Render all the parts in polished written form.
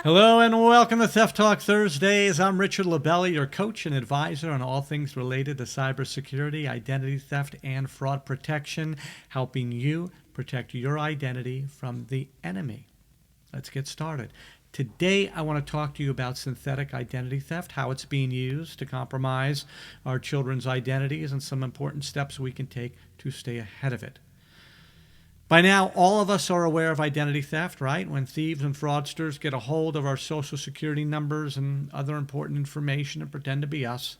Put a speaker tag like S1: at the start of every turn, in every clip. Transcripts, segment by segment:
S1: Hello and welcome to Theft Talk Thursdays. I'm Richard Labelle, your coach and advisor on all things related to cybersecurity, identity theft, and fraud protection, helping you protect your identity from the enemy. Let's get started. Today, I want to talk to you about synthetic identity theft, how it's being used to compromise our children's identities, and some important steps we can take to stay ahead of it. By now, all of us are aware of identity theft, right? When thieves and fraudsters get a hold of our social security numbers and other important information and pretend to be us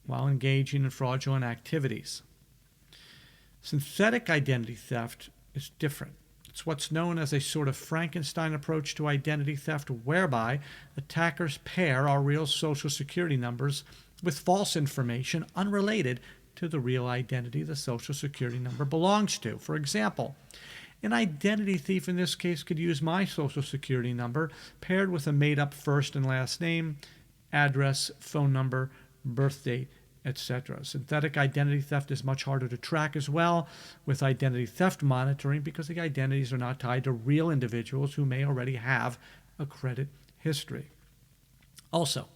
S1: while engaging in fraudulent activities. Synthetic identity theft is different. It's what's known as a sort of Frankenstein approach to identity theft, whereby attackers pair our real social security numbers with false information unrelated to the real identity the social security number belongs to. For example, an identity thief in this case could use my social security number paired with a made-up first and last name, address, phone number, birth date, etc. Synthetic identity theft is much harder to track as well with identity theft monitoring because the identities are not tied to real individuals who may already have a credit history. Also,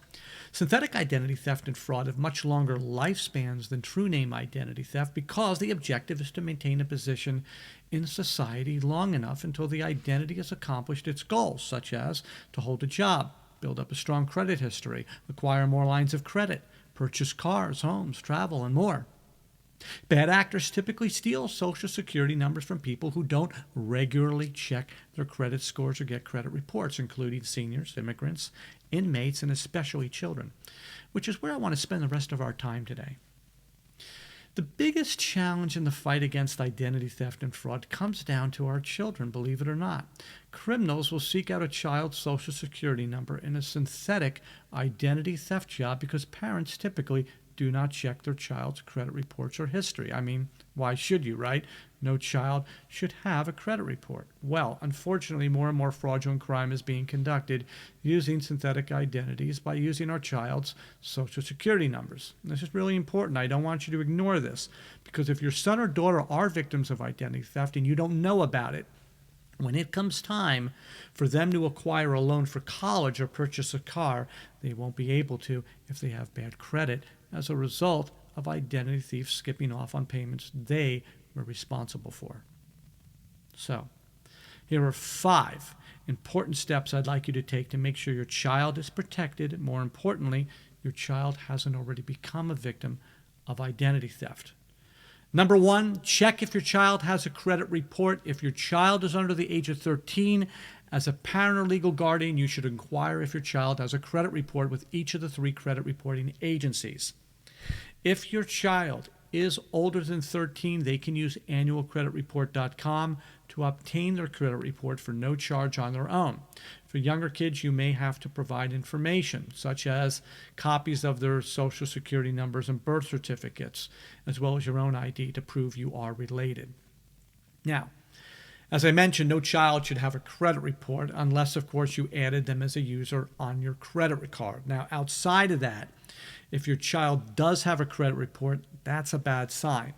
S1: synthetic identity theft and fraud have much longer lifespans than true name identity theft because the objective is to maintain a position in society long enough until the identity has accomplished its goals, such as to hold a job, build up a strong credit history, acquire more lines of credit, purchase cars, homes, travel, and more. Bad actors typically steal social security numbers from people who don't regularly check their credit scores or get credit reports, including seniors, immigrants, inmates, and especially children, which is where I want to spend the rest of our time today. The biggest challenge in the fight against identity theft and fraud comes down to our children, believe it or not. Criminals will seek out a child's social security number in a synthetic identity theft job because parents typically do not check their child's credit reports or history. I mean, why should you, right? No child should have a credit report. Well, unfortunately, more and more fraudulent crime is being conducted using synthetic identities by using our child's social security numbers. This is really important. I don't want you to ignore this because if your son or daughter are victims of identity theft and you don't know about it, when it comes time for them to acquire a loan for college or purchase a car, they won't be able to if they have bad credit as a result of identity thieves skipping off on payments they were responsible for. So, here are 5 important steps I'd like you to take to make sure your child is protected. More importantly, your child hasn't already become a victim of identity theft. Number 1, check if your child has a credit report. If your child is under the age of 13, as a parent or legal guardian, you should inquire if your child has a credit report with each of the 3 credit reporting agencies. If your child is older than 13, they can use annualcreditreport.com to obtain their credit report for no charge on their own. For younger kids, you may have to provide information, such as copies of their social security numbers and birth certificates, as well as your own ID to prove you are related. Now, as I mentioned, no child should have a credit report unless, of course, you added them as a user on your credit card. Now, outside of that, if your child does have a credit report, that's a bad sign.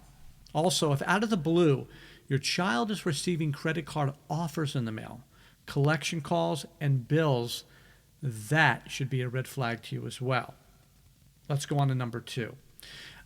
S1: Also, if out of the blue, your child is receiving credit card offers in the mail, collection calls, and bills, that should be a red flag to you as well. Let's go on to number 2.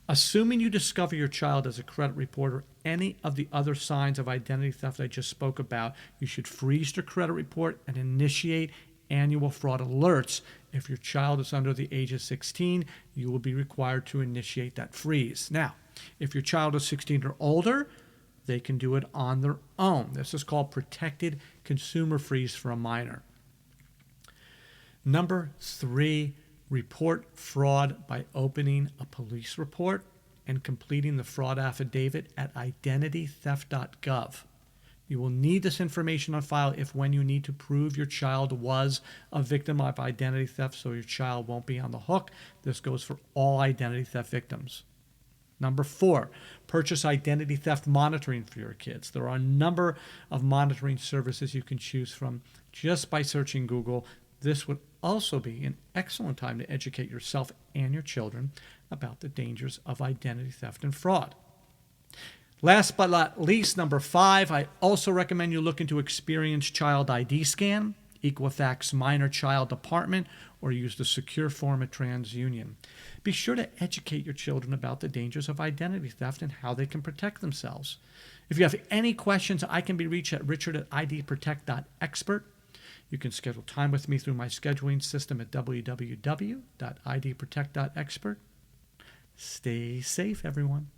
S1: Assuming you discover your child has a credit report or any of the other signs of identity theft I just spoke about, you should freeze their credit report and initiate annual fraud alerts. If your child is under the age of 16, you will be required to initiate that freeze. Now, if your child is 16 or older, they can do it on their own. This is called protected consumer freeze for a minor. Number 3, report fraud by opening a police report and completing the fraud affidavit at identitytheft.gov. You will need this information on file if when you need to prove your child was a victim of identity theft, so your child won't be on the hook. This goes for all identity theft victims. Number 4, purchase identity theft monitoring for your kids. There are a number of monitoring services you can choose from just by searching Google. This would also be an excellent time to educate yourself and your children about the dangers of identity theft and fraud. Last but not least, number 5, I also recommend you look into Experience Child ID Scan. Equifax minor child department, or use the secure form at TransUnion. Be sure to educate your children about the dangers of identity theft and how they can protect themselves. If you have any questions, I can be reached at richard@idprotect.expert. You can schedule time with me through my scheduling system at www.idprotect.expert. Stay safe, everyone.